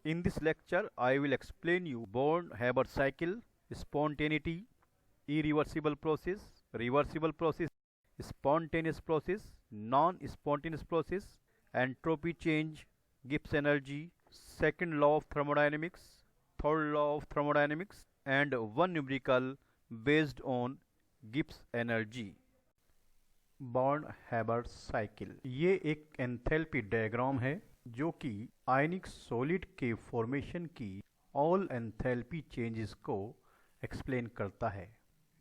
In this lecture, I will explain you Born-Haber cycle, spontaneity, irreversible process, reversible process, spontaneous process, non-spontaneous process, entropy change, Gibbs energy, second law of thermodynamics, third law of thermodynamics, and one numerical based on Gibbs energy. Born-Haber cycle ये एक enthalpy diagram है जो कि आयनिक solid के formation की all enthalpy changes को explain करता है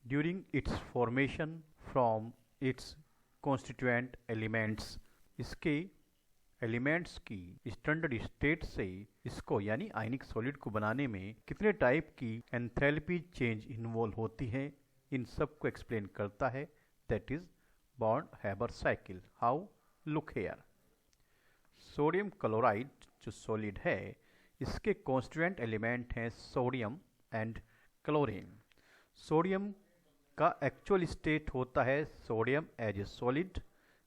during its formation from its constituent elements. इसके एलिमेंट्स की स्टैंडर्ड स्टेट से इसको यानी आयनिक सॉलिड को बनाने में कितने टाइप की एंथैल्पी चेंज इन्वॉल्व होती है, इन सब को एक्सप्लेन करता है। That is Born-Haber cycle. How? Look here. Sodium chloride जो सॉलिड है इसके कॉन्स्टिट्यूएंट एलिमेंट हैं सोडियम एंड क्लोरीन। सोडियम का एक्चुअल स्टेट होता है सोडियम एज ए सॉलिड,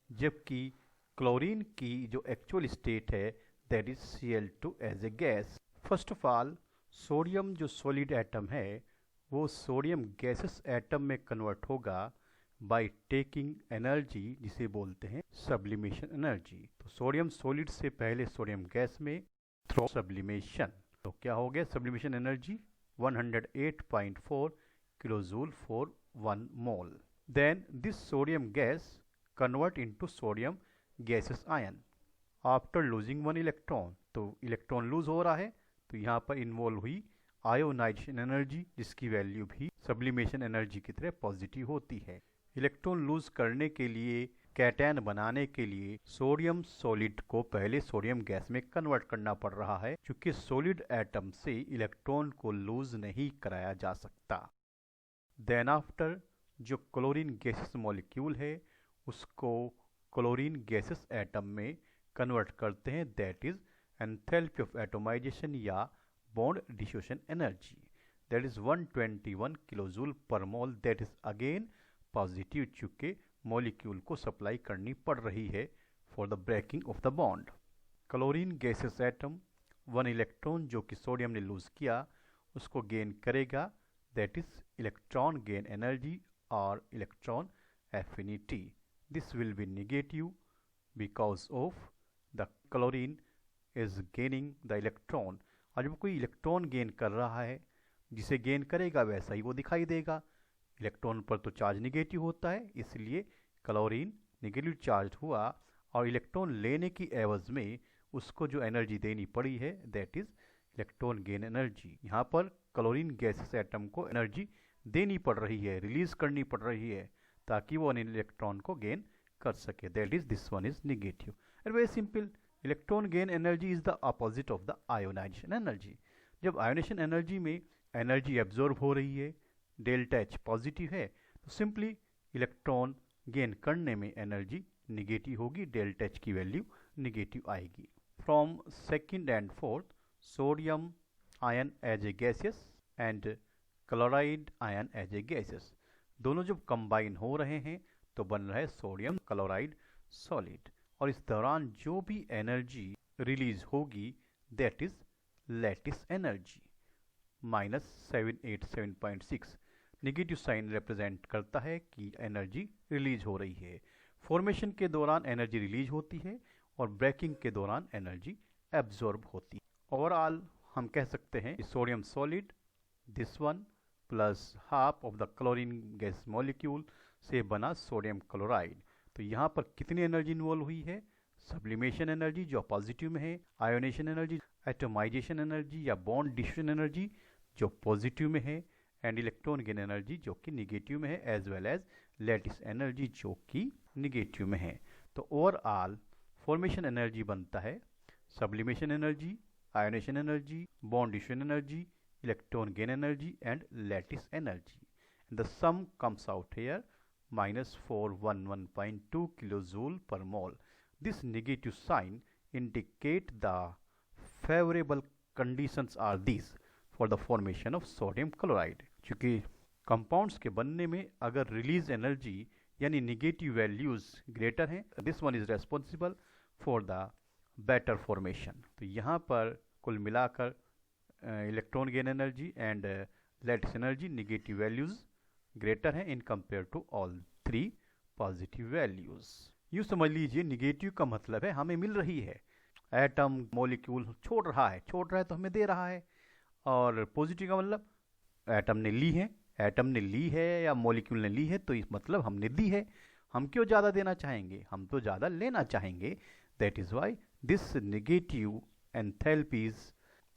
जबकि क्लोरीन की जो एक्चुअल स्टेट है that is Cl2 as a gas. First of all sodium जो सॉलिड एटम है वो सोडियम गैसेस एटम में कन्वर्ट होगा बाई टेकिंग एनर्जी जिसे बोलते हैं सब्लिमेशन एनर्जी। तो सोडियम सॉलिड से पहले सोडियम गैस में थ्रू सब्लिमेशन, तो क्या हो गया sublimation energy 108.4 kilojoule for 1 mole. Then this sodium gas convert into sodium gaseous ion after losing 1 electron. तो इलेक्ट्रॉन लूज हो रहा है तो यहाँ पर इन्वॉल्व हुई आयोनाइजेशन एनर्जी जिसकी वैल्यू भी सब्लिमेशन एनर्जी की तरह पॉजिटिव होती है। इलेक्ट्रॉन लूज करने के लिए कैटैन बनाने के लिए सोडियम सॉलिड को पहले सोडियम गैस में कन्वर्ट करना पड़ रहा है क्योंकि सॉलिड एटम से इलेक्ट्रॉन को लूज नहीं कराया जा सकता। देन आफ्टर जो क्लोरीन गैसेस मॉलिक्यूल है उसको क्लोरीन गैसेस एटम में कन्वर्ट करते हैं। That is enthalpy of atomization या bond dissociation energy that is 121 kilojoule per mole. That is again positive चूंकि मॉलिक्यूल को सप्लाई करनी पड़ रही है for the breaking of the bond. Chlorine gases atom 1 electron जो कि सोडियम ने लूज किया उसको गेन करेगा। That is electron gain energy और electron affinity. This will be negative because of the chlorine is gaining the electron. और जब कोई इलेक्ट्रॉन गेन कर रहा है जिसे गेन करेगा वैसा ही वो दिखाई देगा। इलेक्ट्रॉन पर तो चार्ज निगेटिव होता है इसलिए क्लोरीन निगेटिव चार्ज हुआ और इलेक्ट्रॉन लेने की एवज में उसको जो एनर्जी देनी पड़ी है that is electron gain energy. यहाँ पर क्लोरीन गैसेस एटम को एनर्जी देनी पड़ रही है, रिलीज करनी पड़ रही है ताकि वो इलेक्ट्रॉन को गेन कर सके। That is this one is negative and very simple. Electron gain energy is the opposite of the ionisation energy. जब आयोनाइजेशन एनर्जी में एनर्जी एब्जॉर्ब हो रही है डेल्टा एच पॉजिटिव है तो सिंपली इलेक्ट्रॉन गेन करने में एनर्जी निगेटिव होगी, डेल्टा एच की वैल्यू निगेटिव आएगी। From second and fourth sodium ion as a gaseous and chloride ion as a gaseous दोनों जब कंबाइन हो रहे हैं तो बन रहा है सोडियम क्लोराइड सॉलिड। और इस दौरान जो भी एनर्जी रिलीज होगी that is lattice energy -787.6। Negative sign represent करता है कि एनर्जी रिलीज हो रही है। फॉर्मेशन के दौरान एनर्जी रिलीज होती है और ब्रेकिंग के दौरान एनर्जी एब्जॉर्ब होती है। ओवरऑल हम कह सकते हैं sodium solid this one plus half of the chlorine gas molecule से बना सोडियम क्लोराइड। तो यहाँ पर कितनी एनर्जी इन्वॉल्व हुई है? सब्लिमेशन एनर्जी जो पॉजिटिव में है, आयोनेशन एनर्जी, एटोमाइजेशन एनर्जी या बॉन्ड डिसोसिएशन एनर्जी जो पॉजिटिव में है एंड इलेक्ट्रॉन गेन एनर्जी जो कि निगेटिव में है as well as lattice energy जो कि निगेटिव में है। तो ओवरऑल फॉर्मेशन एनर्जी बनता है sublimation energy, ionisation energy, bond dissociation energy, electron gain energy and lattice energy. The sum comes out here -411.2 kilojoule per mole. This negative sign indicate the favorable conditions are these for the formation of sodium chloride. चूँकि compounds के बनने में अगर release energy यानी negative values greater हैं this one is responsible for the better formation. तो यहाँ पर कुल मिलाकर electron gain energy and lattice energy negative values greater हैं in compare to all 3 positive values. यूँ समझ लीजिए नेगेटिव का मतलब है हमें मिल रही है, एटम मॉलिक्यूल छोड़ रहा है तो हमें दे रहा है, और पॉजिटिव का मतलब एटम ने ली है या मॉलिक्यूल ने ली है, तो इस मतलब हमने दी है। हम क्यों ज़्यादा देना चाहेंगे, हम तो ज़्यादा लेना चाहेंगे। That is why this negative enthalpies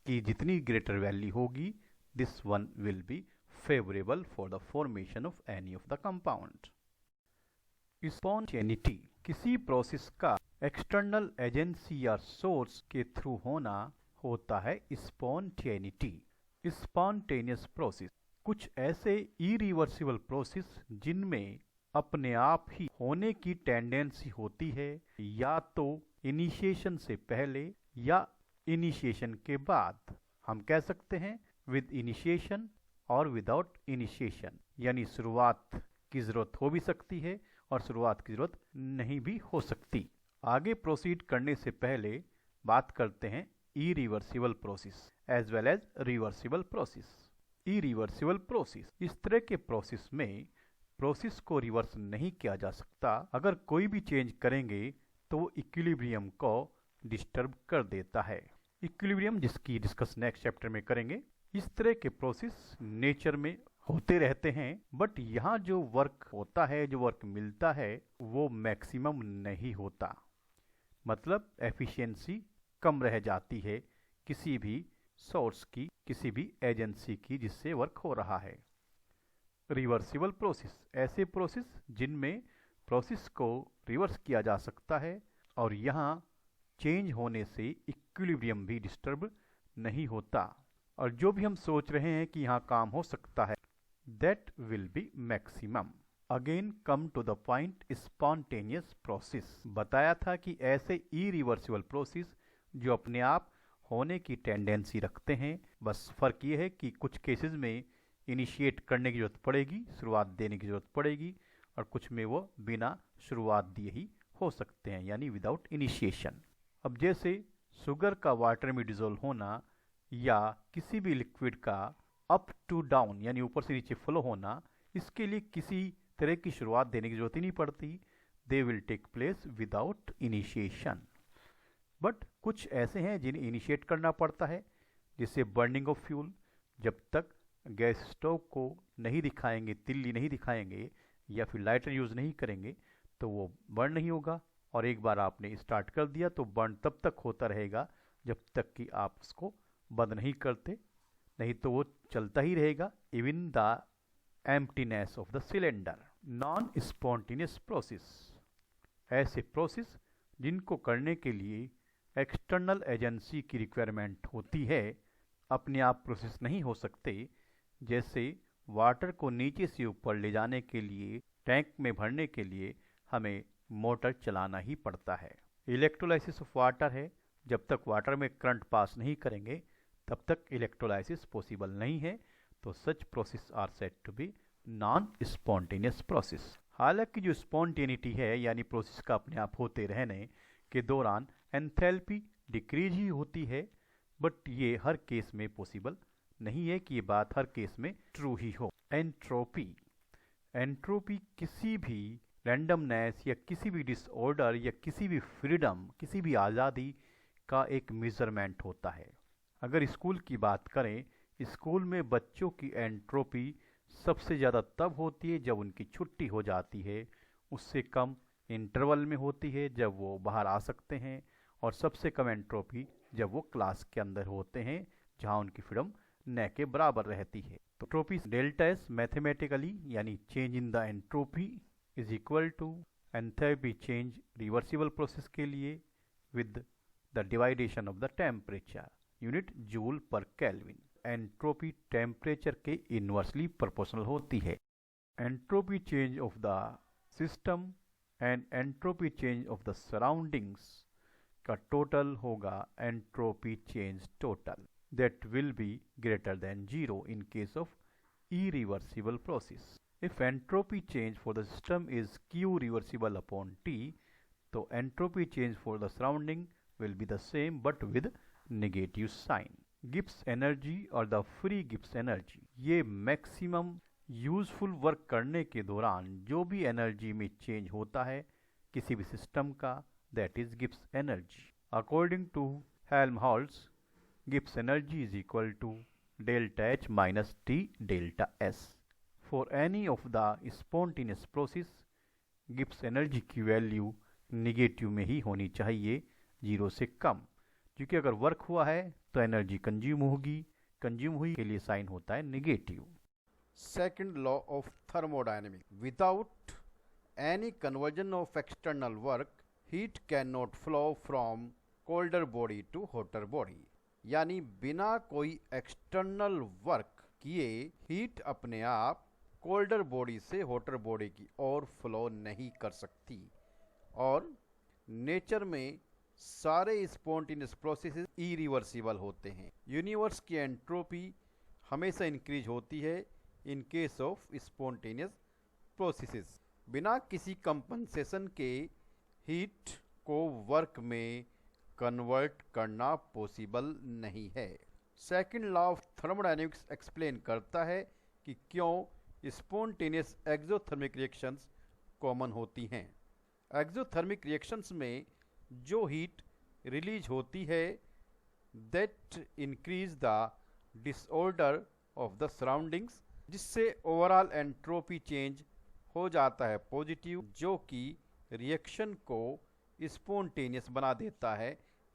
की जितनी ग्रेटर वैल्यू होगी, this one will be favourable for the formation of any of the compound. Spontaneity किसी प्रोसेस का एक्सटर्नल एजेंसी या सोर्स के थ्रू होना होता है स्पॉन्टेनिटी। स्पॉन्टेनियस प्रोसेस कुछ ऐसे इरिवर्सिबल प्रोसेस जिनमें अपने आप ही होने की टेंडेंसी होती है, या तो इनिशिएशन से पहले या इनिशिएशन के बाद। हम कह सकते हैं विद इनिशिएशन और विदाउट इनिशिएशन, यानी शुरुआत की ज़रूरत हो भी सकती है और शुरुआत की ज़रूरत नहीं भी हो सकती। आगे प्रोसीड करने से पहले बात करते हैं irreversible process as well as reversible process. Irreversible process, इस तरह के प्रोसेस में प्रोसेस को रिवर्स नहीं किया जा सकता। अगर कोई भी चेंज करेंगे तो वो इक्विलिब्रियम को डिस्टर्ब कर देता है। इक्विलिब्रियम जिसकी डिस्कस नेक्स्ट चैप्टर में करेंगे। इस तरह के प्रोसेस नेचर में होते रहते हैं, बट यहाँ जो वर्क होता है, जो वर्क मिलता है, वो मैक्सिमम नहीं होता। मतलब एफिशिएंसी कम रह जाती है किसी भी सोर्स की, किसी भी एजेंसी की जिससे वर्क हो रहा है। रिवर्सिबल प्रोसेस, ऐसे प्रोसेस जिनमें प्रोसेस को रिवर्स किया जा सकता है और यहाँ चेंज होने से इक्विलिब्रियम भी डिस्टर्ब नहीं होता, और जो भी हम सोच रहे हैं कि यहाँ काम हो सकता है, that will be maximum. Again come to the point, spontaneous process बताया था कि ऐसे इरिवर्सिबल प्रोसेस जो अपने आप होने की टेंडेंसी रखते हैं। बस फर्क ये है कि कुछ केसेस में इनिशिएट करने की जरूरत पड़ेगी, शुरुआत देने की जरूरत पड़ेगी, और कुछ में वो बिना शुरुआत दिए ही हो सकते हैं, यानी विदाउट इनिशिएशन। अब जैसे शुगर का वाटर में डिजोल्व होना या किसी भी लिक्विड का अप टू डाउन यानी ऊपर से नीचे फ्लो होना, इसके लिए किसी तरह की शुरुआत देने की जरूरत ही नहीं पड़ती। They will take place without initiation. But कुछ ऐसे हैं जिन्हें इनिशिएट करना पड़ता है, जैसे बर्निंग ऑफ फ्यूल। जब तक गैस स्टोव को नहीं दिखाएंगे, तिल्ली नहीं दिखाएंगे या फिर लाइटर यूज़ नहीं करेंगे, तो वो बर्न नहीं होगा। और एक बार आपने स्टार्ट कर दिया तो बर्न तब तक होता रहेगा जब तक कि आप उसको बंद नहीं करते, नहीं तो वो चलता ही रहेगा even the emptiness of the cylinder. Non spontaneous process, ऐसे प्रोसेस जिनको करने के लिए एक्सटर्नल एजेंसी की रिक्वायरमेंट होती है, अपने आप प्रोसेस नहीं हो सकते। जैसे वाटर को नीचे से ऊपर ले जाने के लिए, टैंक में भरने के लिए हमें मोटर चलाना ही पड़ता है। इलेक्ट्रोलाइसिस ऑफ वाटर है, जब तक वाटर में करंट पास नहीं करेंगे तब तक इलेक्ट्रोलाइसिस पॉसिबल नहीं है। तो such process are said to be non spontaneous process. हालांकि जो स्पॉन्टेनिटी है यानी प्रोसेस का अपने आप होते रहने के दौरान एंथैल्पी डिक्रीज ही होती है, बट ये हर केस में पॉसिबल नहीं है कि ये बात हर केस में ट्रू ही हो। एंट्रोपी, एंट्रोपी किसी भी रैंडमनेस या किसी भी डिसऑर्डर या किसी भी फ्रीडम, किसी भी आज़ादी का एक मेजरमेंट होता है। अगर स्कूल की बात करें, स्कूल में बच्चों की एंट्रोपी सबसे ज़्यादा तब होती है जब उनकी छुट्टी हो जाती है, उससे कम इंटरवल में होती है जब वो बाहर आ सकते हैं, और सबसे कम एंट्रोपी जब वो क्लास के अंदर होते हैं जहाँ उनकी फ्रीडम न के बराबर रहती है। तो एंट्रोपी डेल्टा एस मैथमेटिकली यानी change in the entropy is equal to enthalpy change reversible process के लिए with the division of the temperature unit joule पर केल्विन। एंट्रोपी टेम्परेचर के इन्वर्सली प्रोपोर्शनल होती है। Entropy change of the system and entropy change of the surroundings का total होगा entropy change total, that will be greater than 0 in case of irreversible process. If entropy change for the system is Q reversible upon T, तो entropy change for the surrounding will be the same but with negative sign. Gibbs energy और the free Gibbs energy, ये maximum useful work करने के दौरान जो भी energy में change होता है किसी भी सिस्टम का, that is Gibbs energy. According to Helmholtz, Gibbs energy is equal to delta H minus T delta S. For any of the spontaneous process, Gibbs energy की वैल्यू निगेटिव में ही होनी चाहिए, 0 से कम, क्योंकि अगर वर्क हुआ है तो एनर्जी कंज्यूम होगी, कंज्यूम हुई के लिए साइन होता है negative. Second law of thermodynamics. Without any conversion of external work, heat cannot flow from colder body to hotter body. यानी बिना कोई एक्सटर्नल वर्क किए हीट अपने आप कोल्डर बॉडी से होटर बॉडी की ओर फ्लो नहीं कर सकती। और नेचर में सारे स्पॉन्टेनियस प्रोसेसेस इरिवर्सिबल होते हैं। यूनिवर्स की एंट्रोपी हमेशा इंक्रीज होती है in case of spontaneous processes. बिना किसी कंपनसेशन के हीट को वर्क में कन्वर्ट करना पॉसिबल नहीं है। Second law of thermodynamics explain करता है कि क्यों स्पॉन्टेनियस एक्सोथर्मिक रिएक्शंस कॉमन होती हैं। एक्सोथर्मिक रिएक्शंस में जो हीट रिलीज होती है that increase the disorder of the surroundings, जिससे ओवरऑल एंट्रोपी चेंज हो जाता है पॉजिटिव, जो कि रिएक्शन को स्पॉन्टेनियस बना देता है।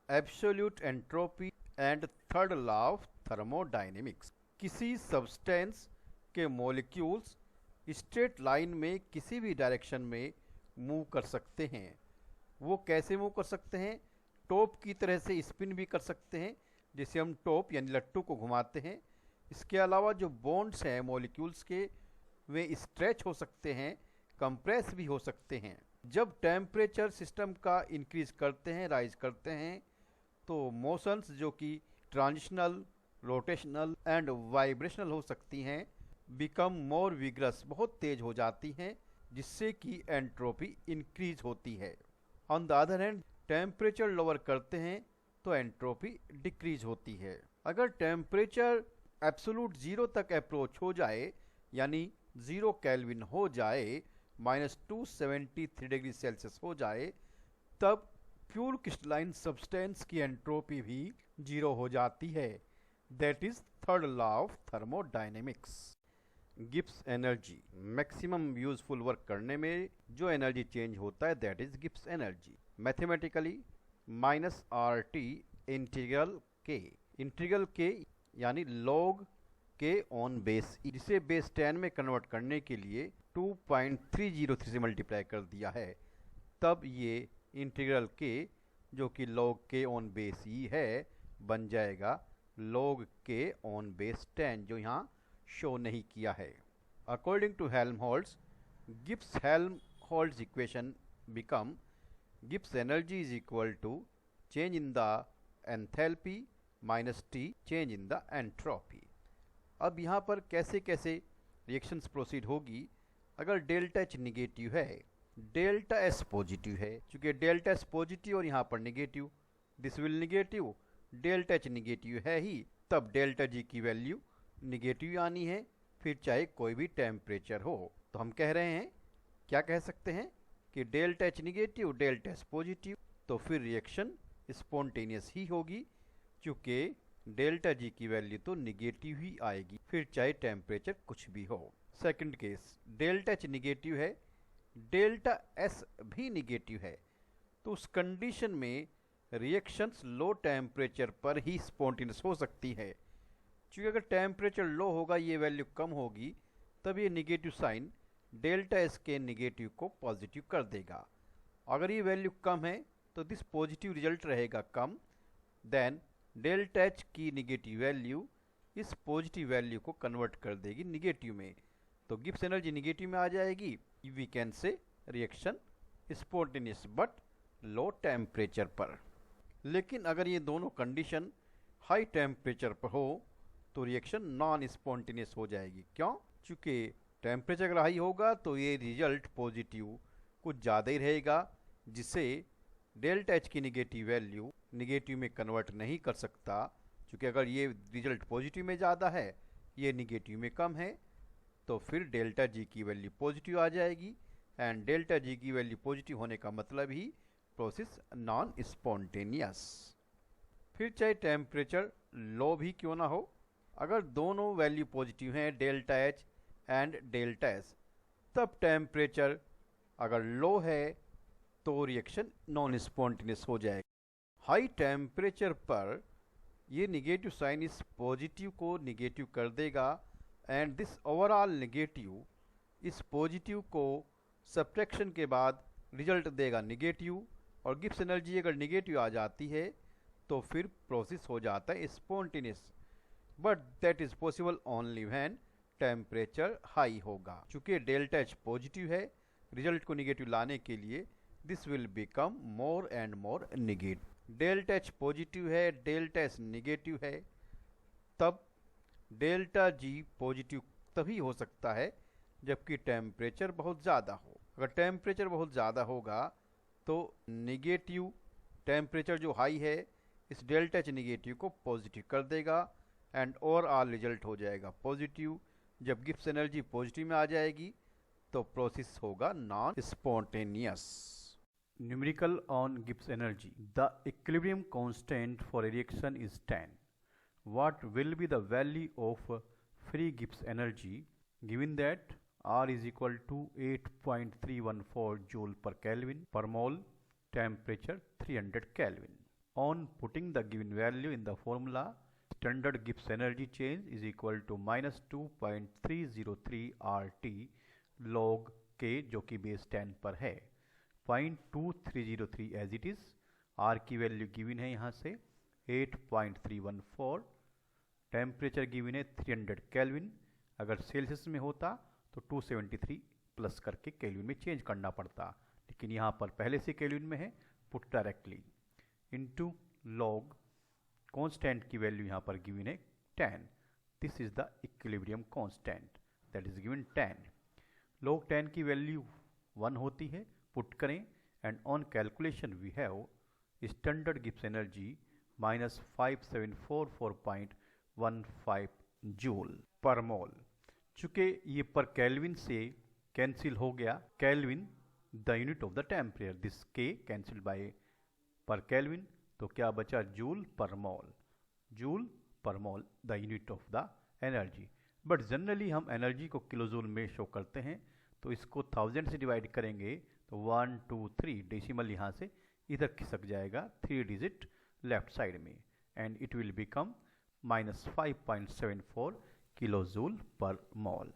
Absolute entropy and third law of thermodynamics, किसी सब्सटेंस के मॉलिक्यूल्स स्ट्रेट लाइन में किसी भी डायरेक्शन में मूव कर सकते हैं। वो कैसे मूव कर सकते हैं? टॉप की तरह से स्पिन भी कर सकते हैं, जैसे हम टॉप यानी लट्टू को घुमाते हैं। इसके अलावा जो बॉन्ड्स हैं मॉलिक्यूल्स के, वे स्ट्रेच हो सकते हैं, कंप्रेस भी हो सकते हैं। जब टेम्परेचर सिस्टम का इंक्रीज करते हैं, राइज करते हैं, तो मोशंस जो कि ट्रांजिशनल, रोटेशनल एंड वाइब्रेशनल हो सकती हैं, बिकम मोर विग्रस, बहुत तेज हो जाती हैं, जिससे कि एंट्रोपी इंक्रीज होती है। On the other hand temperature lower करते हैं तो एंट्रोपी डिक्रीज होती है। अगर टेम्परेचर एब्सोलूट 0 तक अप्रोच हो जाए, यानी 0 केल्विन हो जाए, -273 डिग्री सेल्सियस हो जाए, तब प्योर क्रिस्टलाइन सब्सटेंस की एंट्रोपी भी 0 हो जाती है। That is third law of thermodynamics. Gibbs energy, maximum useful work करने में जो एनर्जी चेंज होता है that is Gibbs energy. Mathematically -RT integral के यानी log के ऑन बेस, जिसे बेस 10 में कन्वर्ट करने के लिए 2.303 से मल्टीप्लाई कर दिया है, तब ये इंटीग्रल के जो कि log के ऑन बेस ही है बन जाएगा log के ऑन बेस 10, जो यहाँ शो नहीं किया है। According to Helmholtz, Gibbs Helmholtz equation become Gibbs energy is equal to change in the enthalpy minus T change in the entropy. अब यहाँ पर कैसे कैसे रिएक्शंस प्रोसीड होगी। अगर डेल्टा एच निगेटिव है, डेल्टा एस पॉजिटिव है, चूँकि डेल्टा एस पॉजिटिव और यहाँ पर negative, this will negative, delta H negative है ही, तब डेल्टा जी की वैल्यू निगेटिव आनी है, फिर चाहे कोई भी टेम्परेचर हो। तो हम कह रहे हैं, क्या कह सकते हैं कि delta H negative, delta S positive, तो फिर रिएक्शन स्पॉन्टेनियस ही होगी, क्योंकि डेल्टा जी की वैल्यू तो निगेटिव ही आएगी, फिर चाहे टेम्परेचर कुछ भी हो। Second case, delta H negative है, डेल्टा एस भी निगेटिव है, तो उस कंडीशन में रिएक्शंस लो टेम्परेचर पर ही स्पॉन्टेनियस हो सकती है। क्योंकि अगर टेम्परेचर लो होगा, ये वैल्यू कम होगी, तब ये निगेटिव साइन डेल्टा एस के निगेटिव को पॉजिटिव कर देगा। अगर ये वैल्यू कम है तो दिस पॉजिटिव रिजल्ट रहेगा कम, देन डेल्टा एच की निगेटिव वैल्यू इस पॉजिटिव वैल्यू को कन्वर्ट कर देगी निगेटिव में, तो गिब्स एनर्जी निगेटिव में आ जाएगी। We can say reaction spontaneous but low temperature पर। लेकिन अगर ये दोनों कंडीशन हाई टेम्परेचर पर हो तो रिएक्शन नॉन स्पॉन्टेनियस हो जाएगी। क्यों? चूँकि टेम्परेचर अगर हाई होगा तो ये रिजल्ट पॉजिटिव कुछ ज़्यादा ही रहेगा, जिससे डेल्टा एच की निगेटिव वैल्यू निगेटिव में कन्वर्ट नहीं कर सकता, क्योंकि अगर ये रिजल्ट पॉजिटिव में ज़्यादा है, ये निगेटिव में कम है, तो फिर डेल्टा जी की वैल्यू पॉजिटिव आ जाएगी। एंड डेल्टा जी की वैल्यू पॉजिटिव होने का मतलब ही प्रोसेस नॉन स्पॉन्टेनियस। फिर चाहे टेम्परेचर लो भी क्यों ना हो, अगर दोनों वैल्यू पॉजिटिव हैं, delta H and delta S, तब टेम्परेचर अगर लो है तो रिएक्शन नॉन स्पॉन्टेनियस हो जाएगा। हाई टेम्परेचर पर ये निगेटिव साइन इस पॉजिटिव को निगेटिव कर देगा एंड दिस ओवरऑल निगेटिव इस पॉजिटिव को सब्ट्रैक्शन के बाद रिजल्ट देगा निगेटिव, और गिब्स एनर्जी अगर निगेटिव आ जाती है तो फिर प्रोसेस हो जाता है spontaneous, but that is possible only when temperature high होगा। चूंकि डेल्टा एच पॉजिटिव है, रिजल्ट को निगेटिव लाने के लिए this will become more and more negative. Delta H positive है, डेल्टा एस निगेटिव है, तब डेल्टा जी पॉजिटिव तभी हो सकता है जबकि टेम्परेचर बहुत ज़्यादा हो। अगर टेम्परेचर बहुत ज़्यादा होगा तो निगेटिव टेम्परेचर जो हाई है इस डेल्टा एच निगेटिव को पॉजिटिव कर देगा एंड ओवरऑल रिजल्ट हो जाएगा पॉजिटिव। जब गिब्स एनर्जी पॉजिटिव में आ जाएगी तो प्रोसेस होगा non spontaneous. Numerical on Gibbs energy. The equilibrium constant for a reaction is 10. What will be the value of free Gibbs energy given that R is equal to 8.314 joule per Kelvin per mole, temperature 300 Kelvin. On putting the given value in the formula, standard Gibbs energy change is equal to minus 2.303 RT log K जो कि base 10 पर है, 0.2303 as it is. Are की value given है यहाँ से 8.314, temperature given है 300 kelvin, अगर सेल्सियस में होता तो 273 प्लस करके केल्विन में चेंज करना पड़ता, लेकिन यहाँ पर पहले से केल्विन में है, put directly into log constant की वैल्यू यहाँ पर गिवन है 10। This is the equilibrium constant that is given 10। Log 10 की वैल्यू 1 होती है, पुट करें and on calculation we have standard Gibbs energy minus 5744.15 joule per mole. चूँकि ये पर केल्विन से कैंसिल हो गया, kelvin the unit of the temperature, this के कैंसिल बाय पर केल्विन, तो क्या बचा joule per mole. Joule per mole the unit of the energy, but generally हम एनर्जी को किलोजूल में शो करते हैं, तो इसको 1000 से डिवाइड करेंगे तो 1 2 3 डेसिमल यहाँ से इधर खिसक जाएगा 3 डिजिट लेफ्ट साइड में, and it will become -5.74 kilojoule per mole.